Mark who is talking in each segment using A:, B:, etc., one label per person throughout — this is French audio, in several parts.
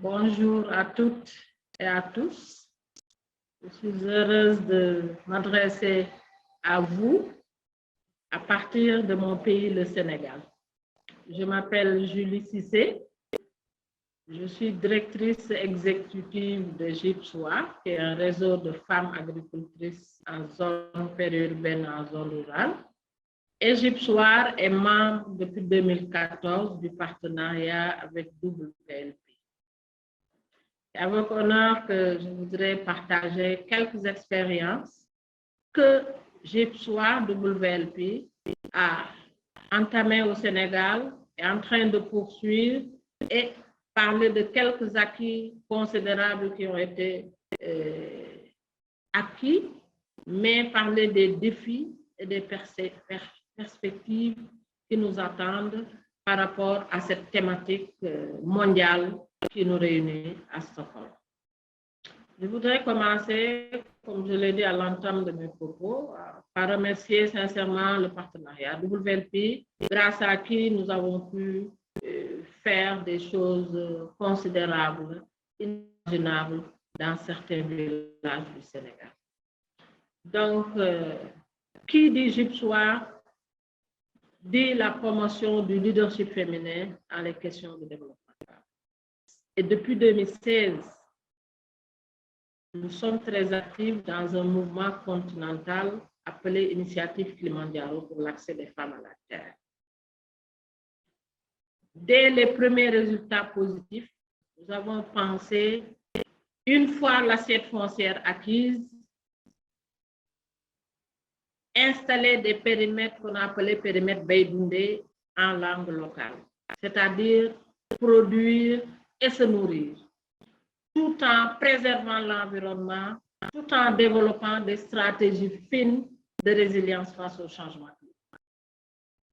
A: Bonjour à toutes et à tous. Je suis heureuse de m'adresser à vous à partir de mon pays, le Sénégal. Je m'appelle Julie Cissé. Je suis directrice exécutive de GIPSOA, qui est un réseau de femmes agricultrices en zone périurbaine, en zone rurale. Et GIPSOA est membre depuis 2014 du partenariat avec WPLP. C'est avec honneur que je voudrais partager quelques expériences que GIPSOA WLP a entamées au Sénégal et est en train de poursuivre et parler de quelques acquis considérables qui ont été acquis, mais parler des défis et des perspectives qui nous attendent par rapport à cette thématique mondiale qui nous réunit à Stockholm. Je voudrais commencer, comme je l'ai dit à l'entame de mes propos, par remercier sincèrement le partenariat WLP, grâce à qui nous avons pu faire des choses considérables, inimaginables dans certains villages du Sénégal. Donc, qui dit GIPSOA dit la promotion du leadership féminin dans les questions de développement. Et depuis 2016, nous sommes très actifs dans un mouvement continental appelé Initiative Kilimanjaro pour l'accès des femmes à la terre. Dès les premiers résultats positifs, nous avons pensé, une fois l'assiette foncière acquise, installer des périmètres qu'on appelait périmètres Baïdoundé en langue locale, c'est-à-dire produire et se nourrir, tout en préservant l'environnement, tout en développant des stratégies fines de résilience face au changement climatique.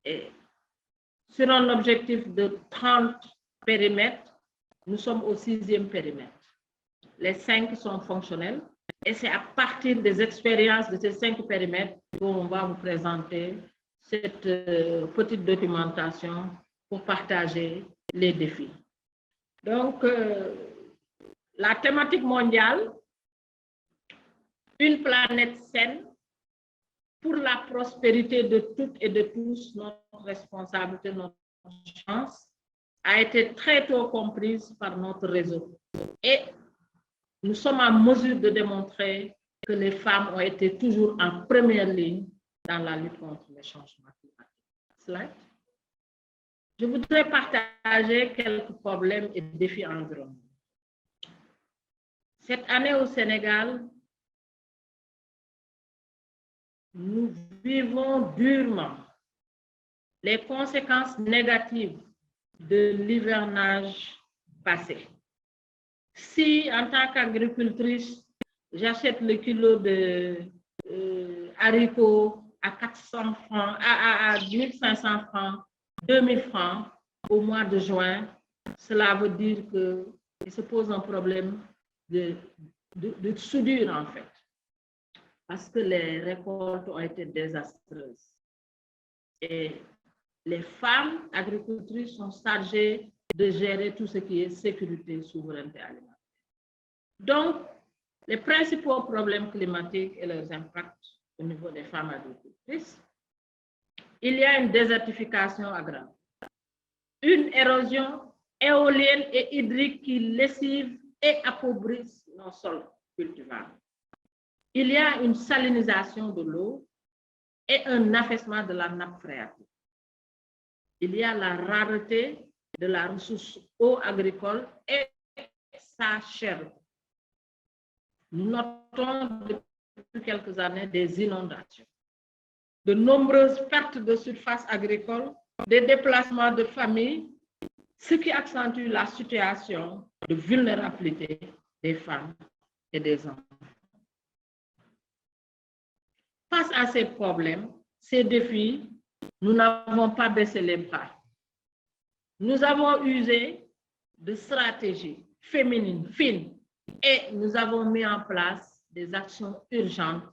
A: Et sur un objectif de 30 périmètres, nous sommes au 6e périmètre. Les 5 sont fonctionnels et c'est à partir des expériences de ces 5 périmètres qu'on va vous présenter cette petite documentation pour partager les défis. Donc, la thématique mondiale, une planète saine pour la prospérité de toutes et de tous, notre responsabilité, notre chance, a été très tôt comprise par notre réseau. Et nous sommes en mesure de démontrer que les femmes ont été toujours en première ligne dans la lutte contre les changements climatiques. Slide. Je voudrais partager quelques problèmes et défis environnementaux. Cette année au Sénégal, nous vivons durement les conséquences négatives de l'hivernage passé. Si, en tant qu'agricultrice, j'achète le kilo de haricots à 400 francs, à 1500 francs, 2000 francs au mois de juin, cela veut dire qu'il se pose un problème de soudure, en fait, parce que les récoltes ont été désastreuses. Et les femmes agricultrices sont chargées de gérer tout ce qui est sécurité, souveraineté alimentaire. Donc, les principaux problèmes climatiques et leurs impacts au niveau des femmes agricultrices, il y a une désertification aggravée, une érosion éolienne et hydrique qui lessive et appauvrissent nos sols cultivables. Il y a une salinisation de l'eau et un affaissement de la nappe phréatique. Il y a la rareté de la ressource eau agricole et sa cherté. Nous notons depuis quelques années des inondations, de nombreuses pertes de surface agricole, des déplacements de familles, ce qui accentue la situation de vulnérabilité des femmes et des enfants. Face à ces problèmes, ces défis, nous n'avons pas baissé les bras. Nous avons usé de stratégies féminines fines et nous avons mis en place des actions urgentes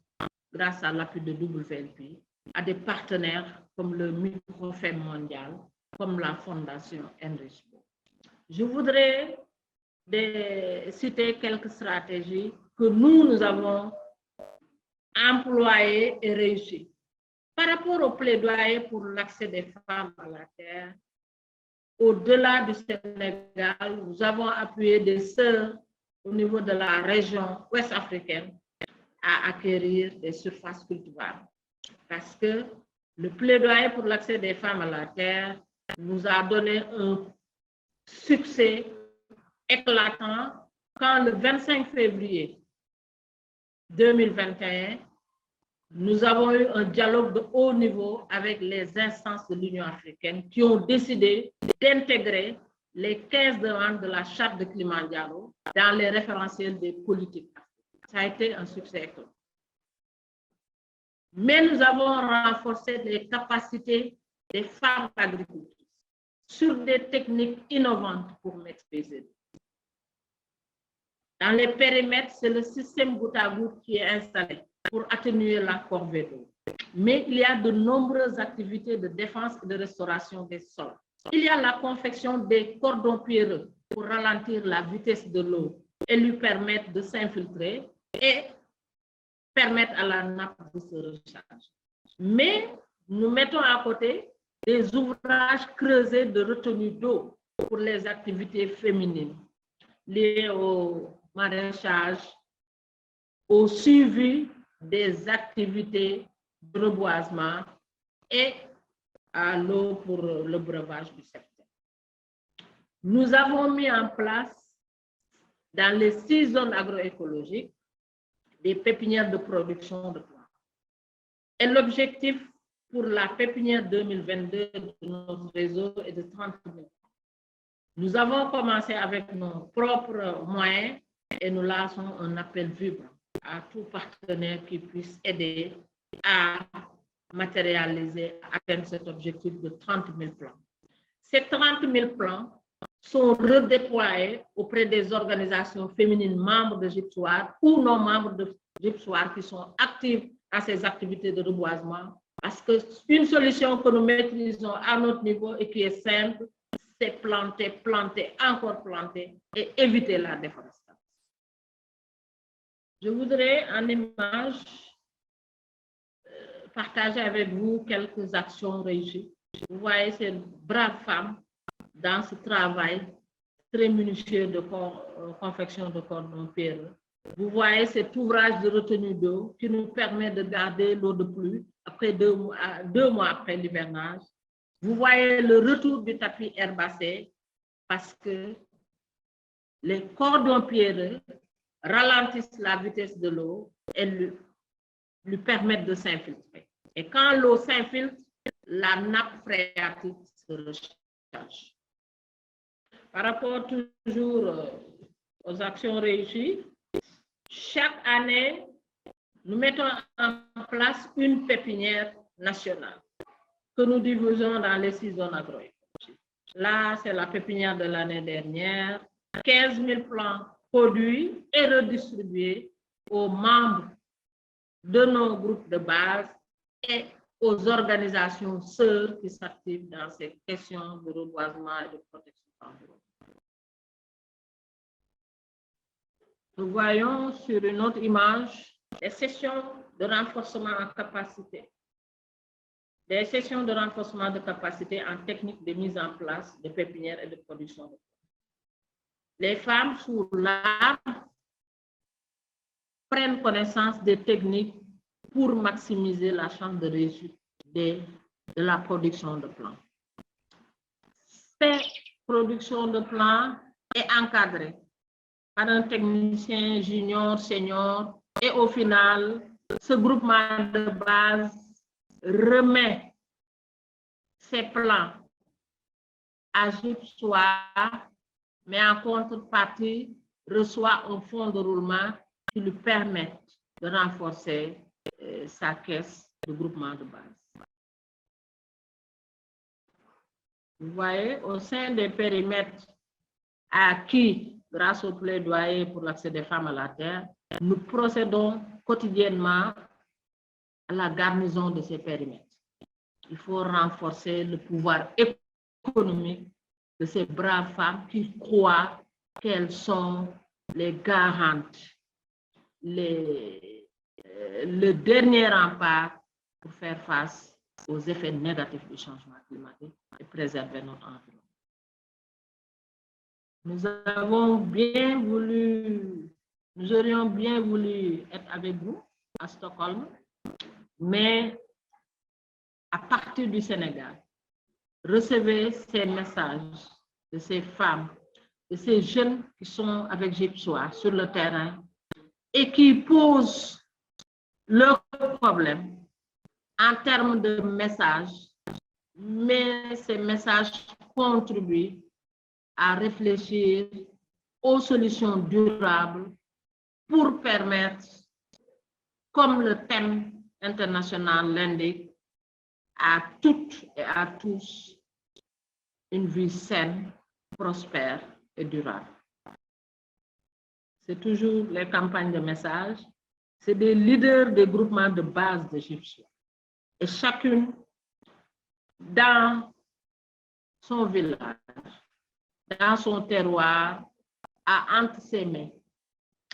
A: grâce à l'appui de WLP à des partenaires comme le Microfem mondial, comme la Fondation Enrichment. Je voudrais citer quelques stratégies que nous avons employées et réussies. Par rapport au plaidoyer pour l'accès des femmes à la terre, au-delà du Sénégal, nous avons appuyé des sœurs au niveau de la région ouest africaine à acquérir des surfaces cultivables. Parce que le plaidoyer pour l'accès des femmes à la terre nous a donné un succès éclatant quand le 25 février 2021, nous avons eu un dialogue de haut niveau avec les instances de l'Union africaine qui ont décidé d'intégrer les 15 demandes de la charte de Kilimanjaro dans les référentiels des politiques. Ça a été un succès éclatant. Mais nous avons renforcé les capacités des femmes agricultrices sur des techniques innovantes pour maîtriser. Dans les périmètres, c'est le système goutte à goutte qui est installé pour atténuer la corvée d'eau. Mais il y a de nombreuses activités de défense et de restauration des sols. Il y a la confection des cordons pierreux pour ralentir la vitesse de l'eau et lui permettre de s'infiltrer et permettre à la nappe de se recharger. Mais nous mettons à côté des ouvrages creusés de retenue d'eau pour les activités féminines liées au maraîchage, au suivi des activités de reboisement et à l'eau pour le breuvage du secteur. Nous avons mis en place dans les 6 zones agroécologiques des pépinières de production de plantes. Et l'objectif pour la pépinière 2022 de notre réseau est de 30 000. Nous avons commencé avec nos propres moyens et nous lançons un appel vibrant à tout partenaire qui puisse aider à matérialiser, à atteindre cet objectif de 30 000 plants. Ces 30 000 plants sont redéployés auprès des organisations féminines membres de GIPSOAR ou non membres de GIPSOAR qui sont actives à ces activités de reboisement, parce qu'une solution que nous maîtrisons à notre niveau et qui est simple, c'est planter, planter, encore planter et éviter la déforestation. Je voudrais en image partager avec vous quelques actions réussies. Vous voyez ces braves femmes dans ce travail très minutieux de confection de cordons pierreux. Vous voyez cet ouvrage de retenue d'eau qui nous permet de garder l'eau de pluie après 2 mois après l'hivernage. Vous voyez le retour du tapis herbacé parce que les cordons pierreux ralentissent la vitesse de l'eau et lui permettent de s'infiltrer. Et quand l'eau s'infiltre, la nappe phréatique se recharge. Par rapport toujours aux actions réussies, chaque année, nous mettons en place une pépinière nationale que nous divisons dans les 6 zones agroécologiques. Là, c'est la pépinière de l'année dernière. 15 000 plants produits et redistribués aux membres de nos groupes de base et aux organisations sœurs qui s'activent dans ces questions de reboisement et de protection environnementale. Nous voyons sur une autre image des sessions de renforcement en capacité. Des sessions de renforcement de capacité en technique de mise en place de pépinières et de production de plantes. Les femmes sous l'arbre prennent connaissance des techniques pour maximiser la chance de réussite de la production de plantes. Cette production de plantes est encadrée par un technicien junior, senior, et au final, ce groupement de base remet ses plans à GIPSOAR, mais en contrepartie reçoit un fonds de roulement qui lui permet de renforcer sa caisse de groupement de base. Vous voyez, au sein des périmètres acquis grâce au plaidoyer pour l'accès des femmes à la terre, nous procédons quotidiennement à la garnison de ces périmètres. Il faut renforcer le pouvoir économique de ces braves femmes qui croient quelles sont les garantes, le dernier rempart pour faire face aux effets négatifs du changement climatique et préserver notre environnement. Nous aurions bien voulu être avec vous à Stockholm, mais à partir du Sénégal, recevez ces messages de ces femmes, de ces jeunes qui sont avec GIPSOA sur le terrain et qui posent leurs problèmes en termes de messages, mais ces messages contribuent à réfléchir aux solutions durables pour permettre, comme le thème international l'indique, à toutes et à tous une vie saine, prospère et durable. C'est toujours les campagnes de messages, c'est des leaders des groupements de base de GIPSOA. Et chacune, dans son village, dans son terroir, a entre ses mains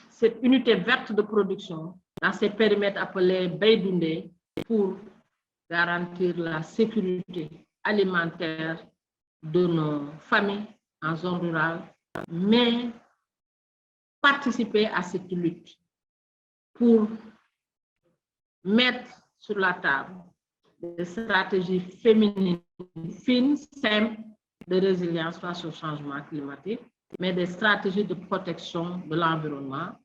A: cette unité verte de production dans ces périmètres appelés Beydoundé pour garantir la sécurité alimentaire de nos familles en zone rurale, mais participer à cette lutte pour mettre sur la table des stratégies féminines fines, simples, de résilience face au changement climatique, mais des stratégies de protection de l'environnement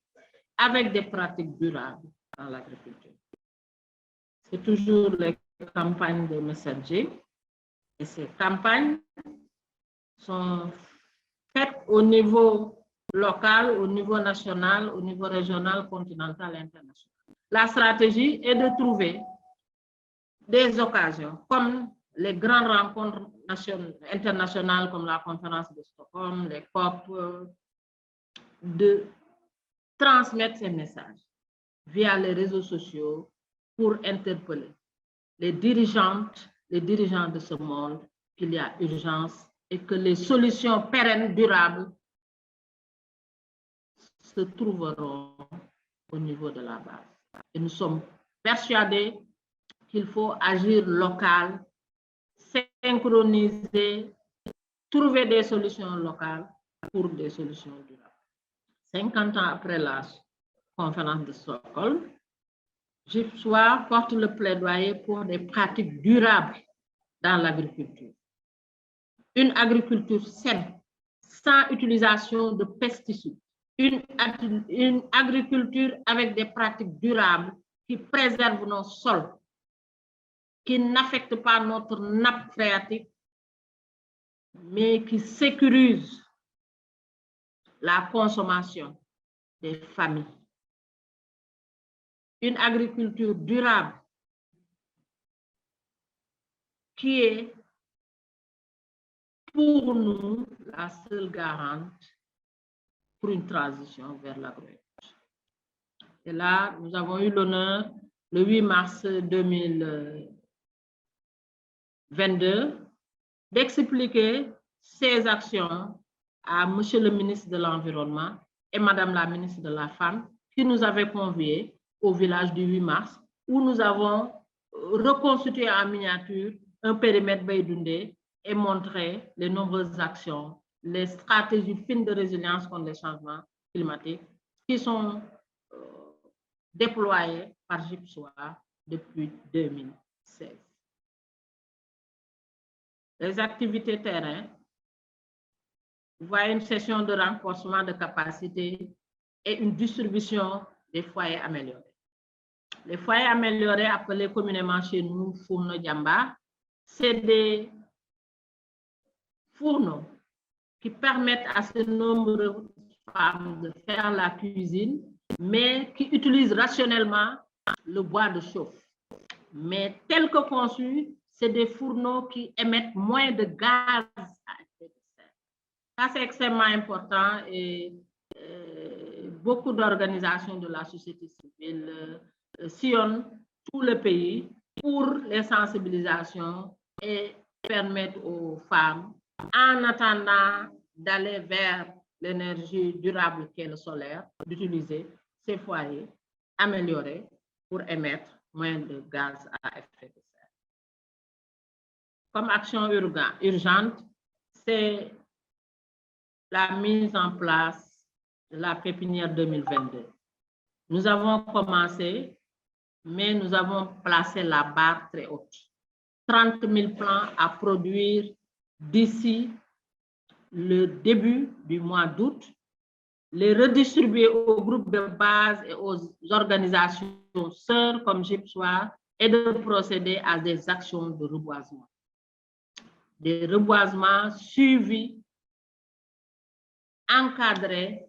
A: avec des pratiques durables dans l'agriculture. C'est toujours les campagnes de messagerie et ces campagnes sont faites au niveau local, au niveau national, au niveau régional, continental et international. La stratégie est de trouver des occasions comme les grandes rencontres internationales comme la conférence de Stockholm, les COP, de transmettre ces messages via les réseaux sociaux pour interpeller les dirigeants de ce monde qu'il y a urgence et que les solutions pérennes, durables, se trouveront au niveau de la base. Et nous sommes persuadés qu'il faut agir local, synchroniser, trouver des solutions locales pour des solutions durables. 50 ans après la conférence de Stockholm, GIPSOA porte le plaidoyer pour des pratiques durables dans l'agriculture. Une agriculture saine, sans utilisation de pesticides. Une agriculture avec des pratiques durables qui préservent nos sols, qui n'affectent pas notre nappe phréatique, mais qui sécurisent la consommation des familles. Une agriculture durable qui est pour nous la seule garante pour une transition vers l'agroécologie. Et là, nous avons eu l'honneur, le 8 mars 2022, d'expliquer ces actions à Monsieur le ministre de l'Environnement et Madame la ministre de la Femme, qui nous avaient conviés au village du 8 mars, où nous avons reconstitué en miniature un périmètre Beydoundé et montré les nombreuses actions, les stratégies fines de résilience contre les changements climatiques qui sont déployées par GIPSOA depuis 2016. Les activités terrain, vous voyez une session de renforcement de capacité et une distribution des foyers améliorés. Les foyers améliorés, appelés communément chez nous fourneaux Djamba, c'est des fourneaux qui permettent à ces nombreuses femmes de faire la cuisine, mais qui utilisent rationnellement le bois de chauffe. Mais tel que conçu, c'est des fourneaux qui émettent moins de gaz à effet de serre. Ça, c'est extrêmement important et beaucoup d'organisations de la société civile sillonnent tout le pays pour les sensibilisations et permettre aux femmes, en attendant d'aller vers l'énergie durable qui est le solaire, d'utiliser ces foyers améliorés pour émettre moins de gaz à effet de serre. Comme action urgente, c'est la mise en place de la pépinière 2022. Nous avons commencé, mais nous avons placé la barre très haute. 30 000 plants à produire d'ici le début du mois d'août, les redistribuer aux groupes de base et aux organisations sœurs comme GIPSOA et de procéder à des actions de reboisement. Des reboisements suivis, encadrés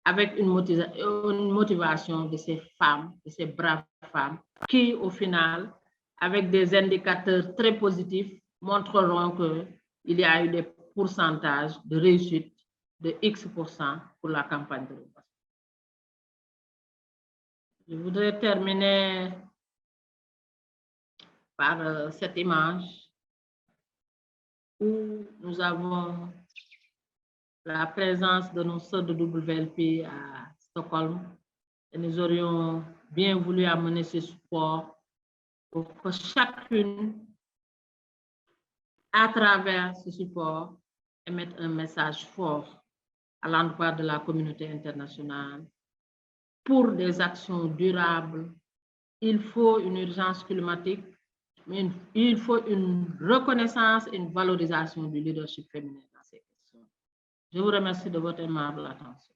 A: avec une motivation de ces femmes, de ces braves femmes qui, au final, avec des indicateurs très positifs, montreront qu'il y a eu des pourcentages de réussite de X% pour la campagne de reboisement. Je voudrais terminer par cette image où nous avons la présence de nos sœurs de WLP à Stockholm et nous aurions bien voulu amener ce support pour que chacune, à travers ce support, émette un message fort à l'endroit de la communauté internationale pour des actions durables. Il faut une urgence climatique, mais il faut une reconnaissance et une valorisation du leadership féminin dans ces questions. Je vous remercie de votre aimable attention.